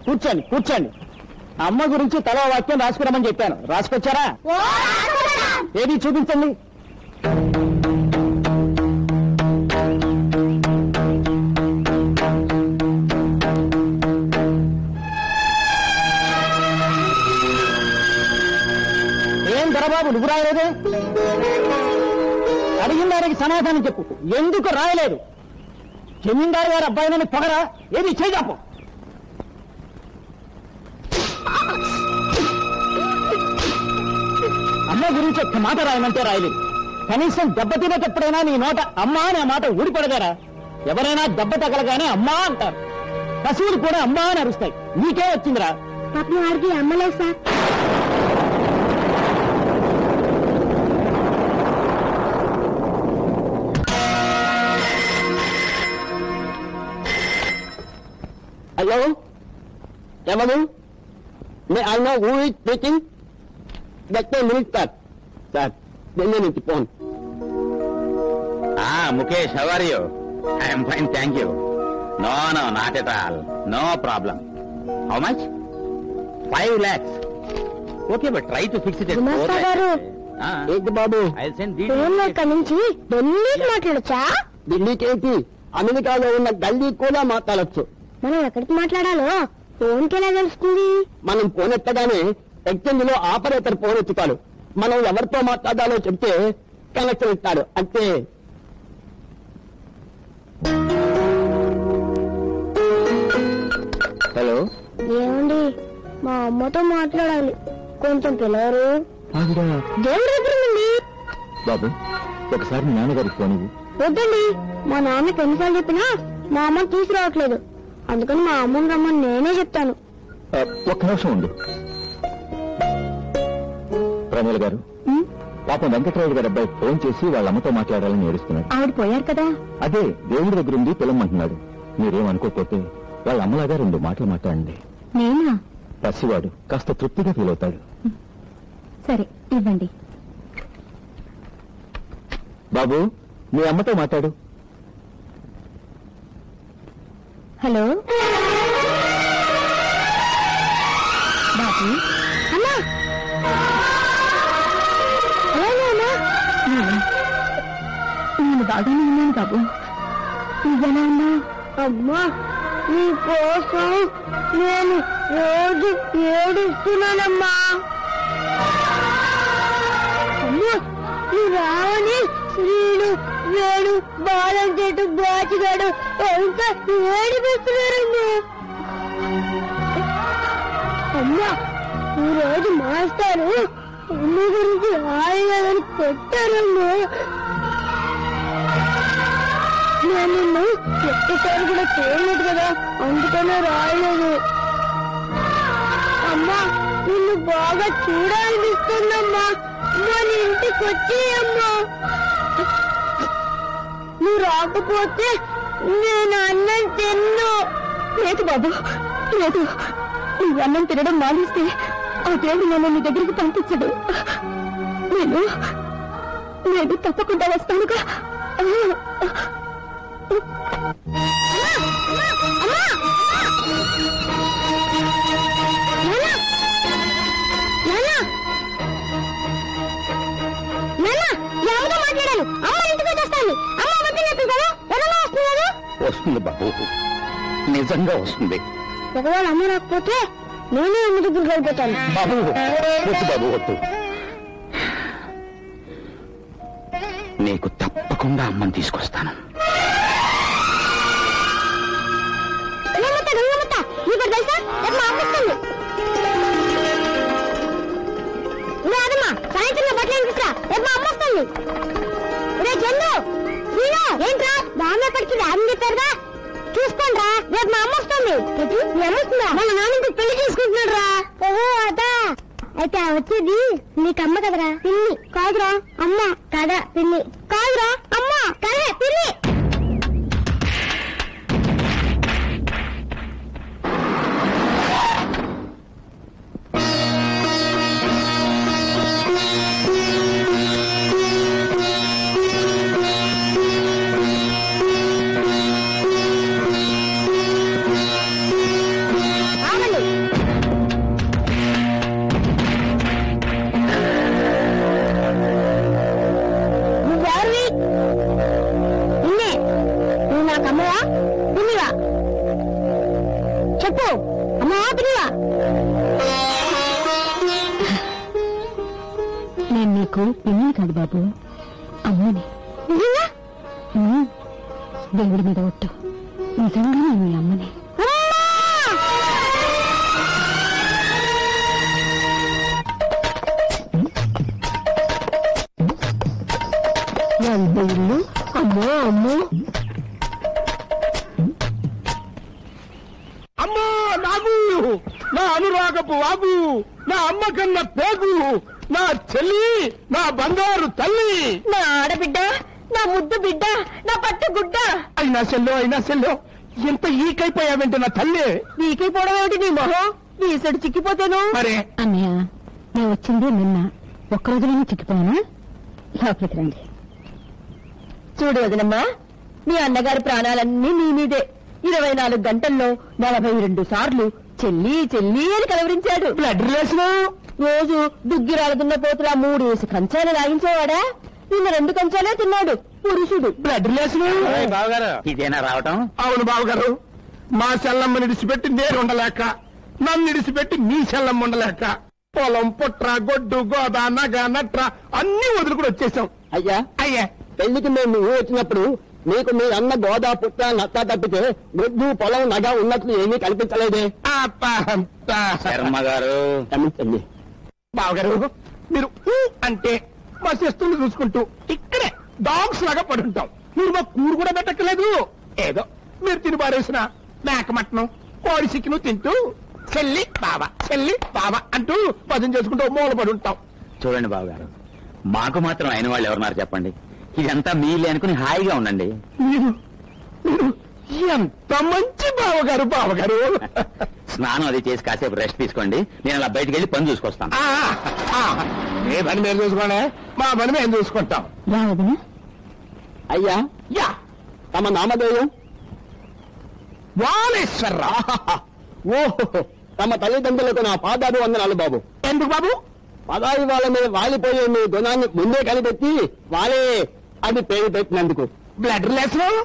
కూర్చోండి కూర్చోండి. అమ్మ గురించి తలో వాక్యం రాసుకురమని చెప్పాను. రాసుకొచ్చారా? ఏది చూపించండి. ఏం దొరబాబు నువ్వు రాయలేదే? అడిగిన దానికి సమాధానం చెప్పు. ఎందుకు రాయలేదు? జమీందారు గారు అబ్బాయినని పొగరా? ఏది చేయజాపు. అమ్మ గురించి ఒక్క మాట రాయమంటే రాయలేదు. కనీసం దెబ్బతినేటప్పుడైనా నీ నోట అమ్మా అనే మాట ఊడిపడగారా? ఎవరైనా దెబ్బ తగలగానే అమ్మా అంటారు. పశువులు కూడా అమ్మా అని అరుస్తాయి. నీకే వచ్చిందిరా? వాడికి అమ్మలేదు సార్. హలో, ఎవరు? I know who is speaking. That minute sir. Sir నిన్నే నుంచి phone. Mukesh, how are you? I'm fine, thank you. No no, not at all, no problem. How much? 5 lakhs. Okay, but try to fix it. ఏంటి బాబు నుంచి ఢిల్లీకి మాట్లాడచ్చా? ఢిల్లీకి ఏంటి, అమెరికాలో ఉన్న గల్లీ కూడా మాట్లాడచ్చు. మనం ఎక్కడికి మాట్లాడాలో ఫోన్కి ఎలా తెలుస్తుంది? మనం ఫోన్ ఎత్తగానే ఎక్స్చేంజ్ లో ఆపరేటర్ ఫోన్ ఎత్తుతాడు. మనం ఎవరితో మాట్లాడాలో చెప్తే కనెక్షన్ ఇస్తాడు అంతే. హలో, ఏమండి, మా అమ్మతో మాట్లాడాలి, కొంచెం పిలవరు? దేవుడి దగ్గర ఉంది. బాబు, ఒకసారి మీ నాన్నగారికి ఫోన్ ఇవ్వు. వద్దండి, మా నాన్నకి ఎన్నిసార్లు చెప్పినా మా అమ్మ తీసుకురావట్లేదు. అందుకని మా అమ్మని రమ్మని నేనే చెప్తాను. ఒక్క నిమిషం ఉండు. ప్రమీల గారు, పాపం వెంకటరాయుడు గారి అబ్బాయి ఫోన్ చేసి వాళ్ళ అమ్మతో మాట్లాడాలని ఏడుస్తున్నాడు. ఆవిడ పోయారు కదా? అదే దేవుడి దగ్గర ఉంది, పిలవమంటున్నాడు. మీరేమనుకోకపోతే వాళ్ళ అమ్మలాగా 2 మాటలు మాట్లాడండి. నేనా? పసివాడు కాస్త తృప్తిగా ఫీల్ అవుతాడు. సరే, ఇవ్వండి. బాబు, మీ అమ్మతో మాట్లాడు. హలో బాబు. అమ్మా, నేను బాగానే ఉన్నాను బాబు. నువ్వెలా ఉన్నావు? అమ్మా, నీ కోసం నేను రోజు ఏడుస్తున్నానమ్మా. అమ్మా, నువ్వు రావని శ్రీను, వేణు, బాలం చెట్టు, బాచిగాడు ఇంకా ఏడిపిస్తున్నారమ్మా. అమ్మా, ఈ రోజు మాస్టారు అమ్మ గురించి రాయలేదని కొట్టారమ్మా. నేను నిన్ను ఒక్కసారి కూడా చేయలేదు కదా, అందుకనే రాయలేదు. అమ్మా, నిన్ను బాగా చూడాలనిపిస్తుందమ్మా. మన ఇంటికి వచ్చి అమ్మా. నువ్వు రాకపోతే నేను అన్నం తిన్ను. లేదు బాబు, లేదు. నువ్వు అన్నం తినడం మానేస్తే ఆ దేవుడు నన్ను నీ దగ్గరికి పంపించడు. నేను తప్పకుండా వస్తానుగా. మాట్లాడాను. అమ్మ ఇంటికి వచ్చేస్తాను. అమ్మ వద్దు కదా, ఎలా వస్తున్నారు? వస్తుంది బాబు, నిజంగా వస్తుంది. ఒకవేళ అమ్మ రాకపోతే నేనే అమ్మ దగ్గరికి వెళ్ళిపోతాను. బాబు వద్దు, బాబు వద్దు. నీకు తప్పకుండా అమ్మని తీసుకొస్తాను. నీకు తెలుసా, రేపు మా అమ్మ వస్తుంది. అదమ్మా, సాయంత్రం బట్టలు తీసుకురా, రేపు మా అమ్మ వస్తుంది. రే చందు, ఏంట్రా బామ్మ ఎక్కడికి రాని చెప్పారుగా, చూసుకోండి రా, రేపు మా అమ్మ వస్తుంది. మీ అమ్మ వస్తుందా? మన నాన్న పెళ్లి చేసుకుంటున్నాడు రా. ఓహో అదా, అయితే వచ్చేది నీకమ్మ కదరా? పిన్ని కాదురా. అమ్మ కదా? పిన్ని కాదురా. అమ్మ కదే పిన్ని. నిజంగా దేవుడి మీద ఒట్టు, నిజంగా నేను మీ అమ్మని. ఇల్లు అమ్మో అమ్మో అమ్మో నాగు, నా అనురాగపు వాగు, నా అమ్మ కన్న పేగు, నా చెల్లి, నా బంగారు తల్లి, నా ఆడబిడ్డ, నా ముద్దు బిడ్డ, నా పట్టు గుడ్డ. అయినా సెల్లో ఎంత ఈకైపోయావంటే నా తల్లి. నీకైపోవడం ఏమిటి నీ మొహం? వీసడు చిక్కిపోతేను. మరే అన్నయ్య, నేను వచ్చింది నిన్న, ఒక్కరోజులోనే చిక్కిపోయానా? లోపలికి రండి. చూడు వదినమ్మా, మీ అన్నగారి ప్రాణాలన్నీ నీ మీదే. 24 గంటల్లో 42 సార్లు చెల్లి చెల్లి అని కలవరించాడు. బ్లడ్ రిలేషన్ రోజు దుగ్గిరాలదున్న పోతులా 3 కంచాలు లాగించేవాడా? నిన్న 2 కంచాలే తిన్నాడు పురుషుడు. Blood relation. బావగారు, ఇదేనా రావటం? అవును బావగారు, మా సెల్లమ్మని ఇడిచిపెట్టి నేను ఉండలేక, నన్ను ఇడిచిపెట్టి మీ సెల్లమ్మ ఉండలేక, పొలం పుట్ర గొడ్డు గోద నగ నట్ర అన్ని వదులుకుని వచ్చేసాం. అయ్యా అయ్యా, పెళ్లికి మేము వచ్చినప్పుడు మీకు మీ అన్న గోదా పుట్ట నత్త తప్పితే గొడ్డు పొలం నగ ఉన్నట్లు ఏమీ కల్పించలేదే. శర్మ గారు, క్షమించండి బావగారు, మీరు అంటే మా శస్త్రులు చూసుకుంటూ ఇక్కడే డాగ్స్ లాగా పడుంటాం. మీరు మా కూరు కూడా పెట్టక్కలేదు. ఏదో మీరు తిని పారేసిన మేక మటనం కోడి చికెను తింటూ చెల్లి బాబా అంటూ భజన చేసుకుంటూ మూల పడి ఉంటాం. చూడండి బావగారు, మాకు మాత్రం అయిన వాళ్ళు ఎవరున్నారు చెప్పండి? ఇదంతా మీలే అనుకుని హాయిగా ఉండండి. మీరు ఎంత మంచి బావగారు. స్నానం అది చేసి కాసేపు రెస్ట్ తీసుకోండి, నేను అలా బయటికి వెళ్ళి పని చూసుకొస్తాను. ఏ పని మేము చూసుకోండి, మా పని మేము చూసుకుంటాం. రావదినా? అయ్యా యా, తమ నామధేయం? వాలేశ్వరరావు. ఓహో, తమ తల్లిదండ్రులకు నా పాదాలు వందనాలు బాబు. ఎందుకు బాబు? పదాయి వాళ్ళ మీద వాలిపోయే మీ గుణాన్ని ముందే కనిపెట్టి వాళ్ళే అది పేరు పెట్టినందుకు. బ్లడ్ రిలేషన్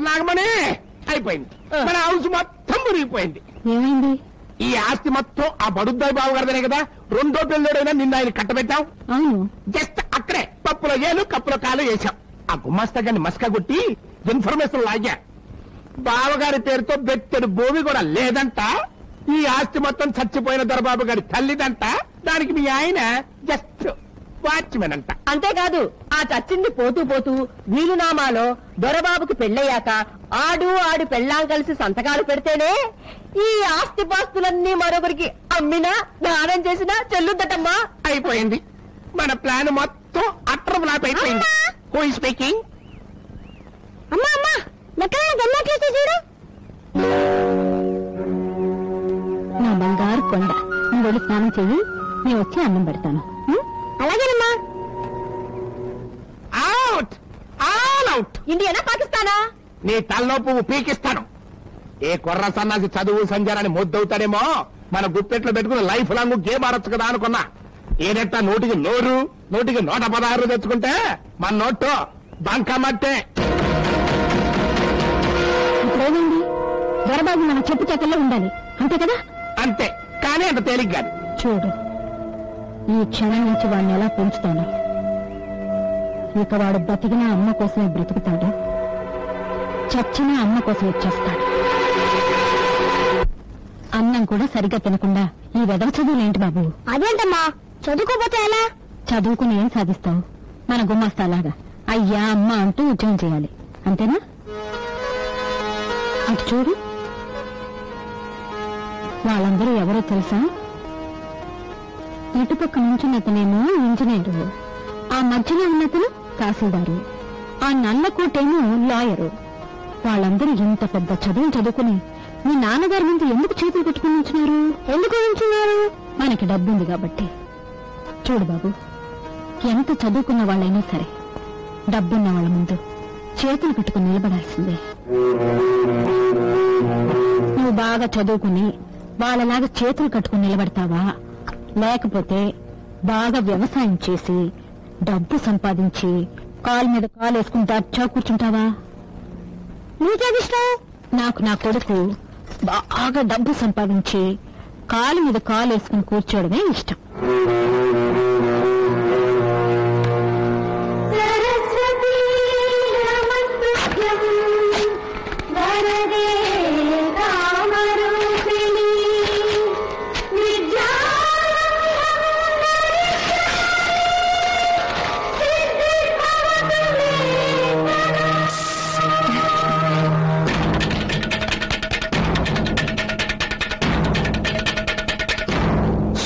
నాగమణి అయిపోయింది. మన హౌస్ మొత్తం మురిగిపోయింది. ఏమైంది? ఈ ఆస్తి మొత్తం ఆ బడుద్దాయి బాబు గారిదనే కదా. 2వ పెళ్ళోడైనా నిన్న ఆయన కట్టబెట్టాం. అవును, జస్ట్ అక్కడే పప్పులో ఏలు కప్పులో కాలు వేశాం. ఆ గుమాస్తా గారిని మస్కా కొట్టి ఇన్ఫర్మేషన్ లాగా బావగారి పేరుతో బెత్తెడు భూమి కూడా లేదంట. ఈ ఆస్తి మొత్తం చచ్చిపోయిన దొరబాబు గారి తల్లిదంట. దానికి మీ ఆయన జస్ట్ వాచ్మెన్ అంట. అంతేకాదు, ఆ చచ్చింది పోతూ పోతూ వీలునామాలో దొరబాబుకి పెళ్ళయ్యాక ఆడు పెళ్ళాం కలిసి సంతకాలు పెడితేనే ఈ ఆస్తి పాస్తులన్నీ మరొకరికి అమ్మినా దానం చేసినా చెల్లుద్దటమ్మా. అయిపోయింది. మన ప్లాన్ మొత్తం అట్టర్ ఫ్లాప్ అయిపోయింది. Who is speaking? అమ్మా అమ్మా, లెక్కన గమ్మట్లేస్తే చూడు. నా బంగారు కొండ, నువ్వు వెళ్ళి స్నానం చెయ్యి, నేను వచ్చి అన్నం పెడతాను. అలాగేనమ్మా. Out, all out. ఇండియానా పాకిస్తానా? నీ తల్లో పువ్వు పీకిస్తాను. ఏ కొర్ర సన్నాసి చదువు సంజారాన్ని మొద్దవుతాడేమో, మన గుప్పెట్లో పెట్టుకుని లైఫ్ లాంగ్ గేమ్ ఆడొచ్చు కదా అనుకున్నా. ఏదెట్ట నోటికి 116 తెచ్చుకుంటే మన నోటు బంక మట్టే. ఇప్పుడేమైంది? దొరబాబు మన చెప్పు చేతల్లో ఉండాలి, అంతే కదా? అంతే, కానీ అంత తేలిక కాదు. చూడు, ఈ క్షణం నుంచి వాడిని ఎలా పెంచుతాను. ఇక వాడు బ్రతికిన అమ్మ కోసమే బ్రతుకుతాడు, చచ్చిన అమ్మ కోసం వచ్చేస్తాడు. అన్నం కూడా సరిగ్గా తినకుండా ఈ వెదవ చదువులేంటి బాబు? అదేంటమ్మా, చదువుకోపోతే ఎలా? చదువుకుని ఏం సాధిస్తావు? మన గుమాస్తాలాగా అయ్యా అమ్మ అంటూ ఉద్యోగం చేయాలి, అంతేనా? అటు చూడు, వాళ్ళందరూ ఎవరో తెలుసా? ఇటుపక్క నుంచున్నతనేమో ఇంజనీరు, ఆ మధ్యలో ఉన్నతను తహసీల్దారు, ఆ నల్లకోటేమో లాయరు. వాళ్ళందరూ ఇంత పెద్ద చదువులు చదువుకుని మీ నాన్నగారి ముందు ఎందుకు చేతులు పెట్టుకుని ఉంచున్నారు? ఎందుకు ఉంచున్నారు? మనకి డబ్బుంది కాబట్టి. చూడు బాబు, ఎంత చదువుకున్న వాళ్ళైనా సరే డబ్బున్న వాళ్ళ ముందు చేతులు పెట్టుకుని నిలబడాల్సిందే. నువ్వు బాగా చదువుకుని వాళ్ళలాగా చేతులు కట్టుకుని నిలబడతావా, లేకపోతే బాగా వ్యవసాయం చేసి డబ్బు సంపాదించి కాలు మీద కాలు వేసుకుని దర్చా కూర్చుంటావా? నీకేదిష్టం? నాకు నా కొడుకు బాగా డబ్బు సంపాదించి కాలు మీద కాలు వేసుకుని కూర్చోవడమే ఇష్టం.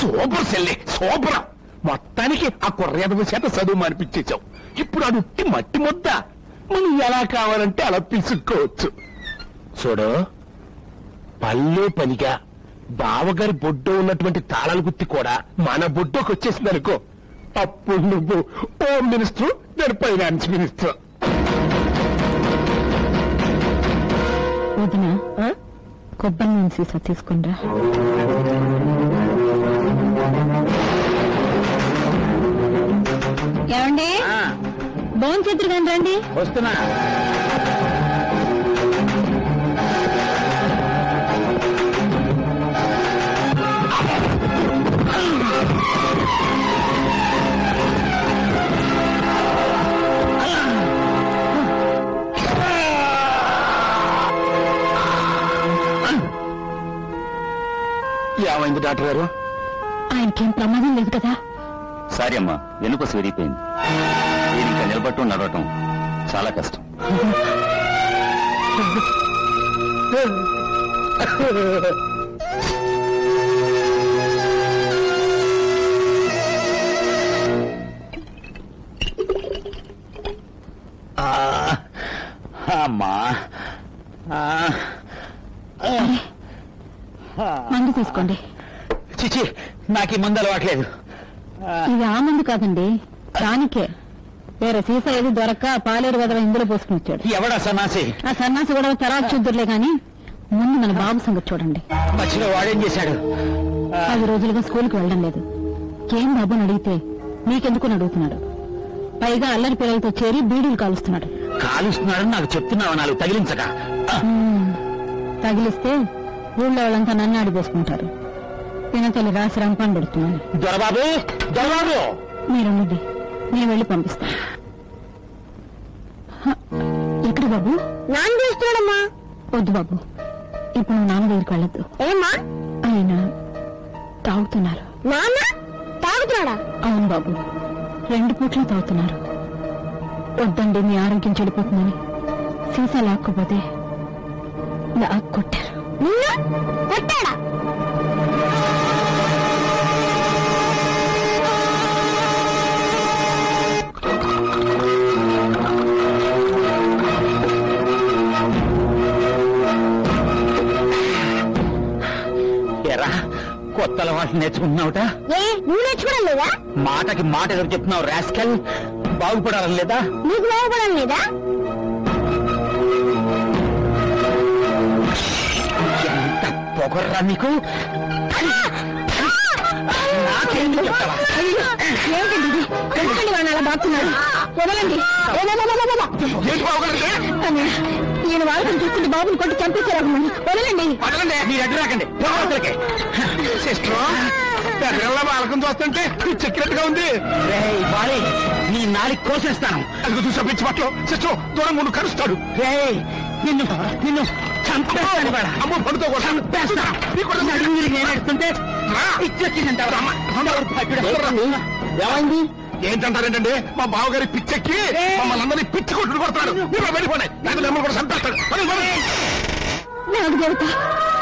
సూపర్ సెల్లి సూపర్. మొత్తానికి ఆ కుర్రేదవ చేత చదువు మానిపించేశావు. ఇప్పుడు అది ఉట్టి మట్టి ముద్ద. మనం ఎలా కావాలంటే అలా పిసుక్కోవచ్చు. చూడు, పల్లె పనిగా బావగారి బొడ్డో ఉన్నటువంటి తాళాల గుత్తి కూడా మన బొడ్డోకి వచ్చేసింది అనుకో, అప్పుడు నువ్వు హోమ్ మినిస్టర్, నేను ఫైనాన్స్ మినిస్టర్. వదిన, కొబ్బరి నూనె సీసా తీసుకుంటా. ఏమండి, బోన్ చేతులు కానీ రండి. వస్తున్నా. ఏమైంది డాక్టర్ గారు? ఆయనకేం ప్రమాదం లేదు కదా? సారీ అమ్మా, వెనుక విరిగిపోయింది. నేను ఇంకా నిలబట్టు నడవటం చాలా కష్టం. అమ్మా, మందు తీసుకోండి. చిచి, నాకు ఈ మందు అలవాట్లేదు. ఇది ఆ మందు కాదండి, దానికే. వేరే సీసా ఏది దొరక్క పాలేరు వదల ఇందులో పోసుకుని వచ్చాడు. ఎవడా సన్నాసి? ఆ సన్నాసి కూడా తర్వాత చూద్దురులే గాని ముందు మన బాబు సంగతి చూడండి. మధ్యలో వాడేం చేశాడు? 10 రోజులుగా స్కూల్కి వెళ్ళడం లేదు. ఏం బాబు అని అడిగితే మీకెందుకు అడుగుతున్నాడు. పైగా అల్లరి పిల్లలతో చేరి బీడీలు కాలుస్తున్నాడు. కాలుస్తున్నాడని నాకు చెప్తున్నావు, నాలుగు తగిలించక. తగిలిస్తే ఊళ్ళో వాళ్ళంతా నన్ను ఆడిపోసుకుంటారు. పినతల్లి రాసి రంపాన్ని పెడుతున్నాను. దొరబాబు, దొరబాబు, మీరుండి, నేను వెళ్ళి పంపిస్తాను. ఎక్కడ బాబు? నాన్న చేస్తున్నాడమ్మా. వద్దు బాబు, ఇప్పుడు నువ్వు నాన్న దగ్గరికి వెళ్ళొద్దు. ఏమ్మా? ఆయన తాగుతున్నారు. నాన్న తాగుతున్నాడా? అవును బాబు, 2 పూట్లు తాగుతున్నారు. వద్దండి, మీ ఆరోగ్యం చెడిపోతుందని సీసా లాక్కపోతే కొట్టారు. నిన్ను కొట్టాడా? ఎరా, కొత్త అలవాట్లు నేర్చుకుంటున్నావుట. ఏ, నువ్వు నేర్చుకోవడం లేదా? మాటకి మాట ఎవరు చెప్తున్నావు? రాస్కల్, బాగుపడాలని లేదా? నీకు బాగుపడడం లేదా? ఎంత పొగర్రా నీకు! నాకేంటి చెప్తావా? ఏమిటండి ఇది? ఎందుకండి వాడిని అలా బాగుతున్నారు? వదలండి. నేను వాళ్ళని చూస్తుంటే బాబుని కొట్టి చంపేశారు. వదలండి. మీరు అడ్డు రాకండి. సిస్టర్, బాలకం చూస్తుంటే చెక్కినట్టుగా ఉంది. నీ నాలి కోసేస్తాను. అది చూసా పిచ్చి పట్లు. సిస్టర్, దూరం ముందు కరుస్తాడు. నిన్ను నిన్ను చంపేస్తాను. అమ్మ పడుతో నేనేడుతుంటే ఇచ్చొచ్చిందంటావా? ఏమైంది? ఏంటంటారేంటండి, మా బావగారి పిచ్చెక్కి మమ్మల్ని అందరినీ పిచ్చి కొట్టుడు కొడతాడు. మీరు వెళ్ళిపోండి, నాకు మిమ్మల్ని కూడా చంపేస్తాడు. నాకు దేవత,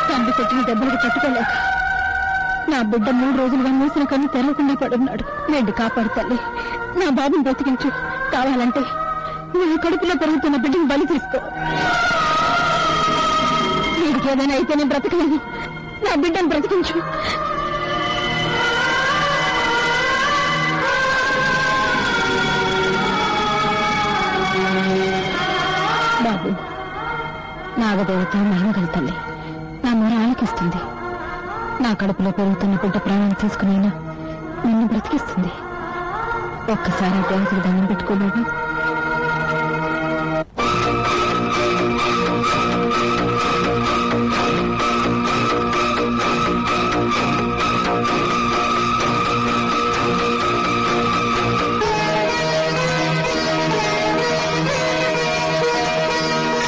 తండ్రి కొట్టిన దెబ్బలకు తట్టుకోలేక నా బిడ్డ 3 రోజులుగా మూసిన కన్ను తెరవకుండా పడున్నాడు. నేను కాపాడు తల్లి, నా బాబుని బ్రతికించు. కావాలంటే నా కడుపులో పెరుగుతున్న బిడ్డను బలి తీసుకో. వీడికి ఏదైనా అయితే నేను బ్రతకలేను. నా బిడ్డను బ్రతికించు. బాబు, నాగదేవత మహిమగల తల్లి నా మొర ఆలకిస్తుంది. నా కడుపులో పెరుగుతున్న బిడ్డ ప్రాణాలు తీసుకునైనా నిన్ను బ్రతికిస్తుంది. ఒక్కసారి ఆ దేవతకు దండం పెట్టుకోలేను.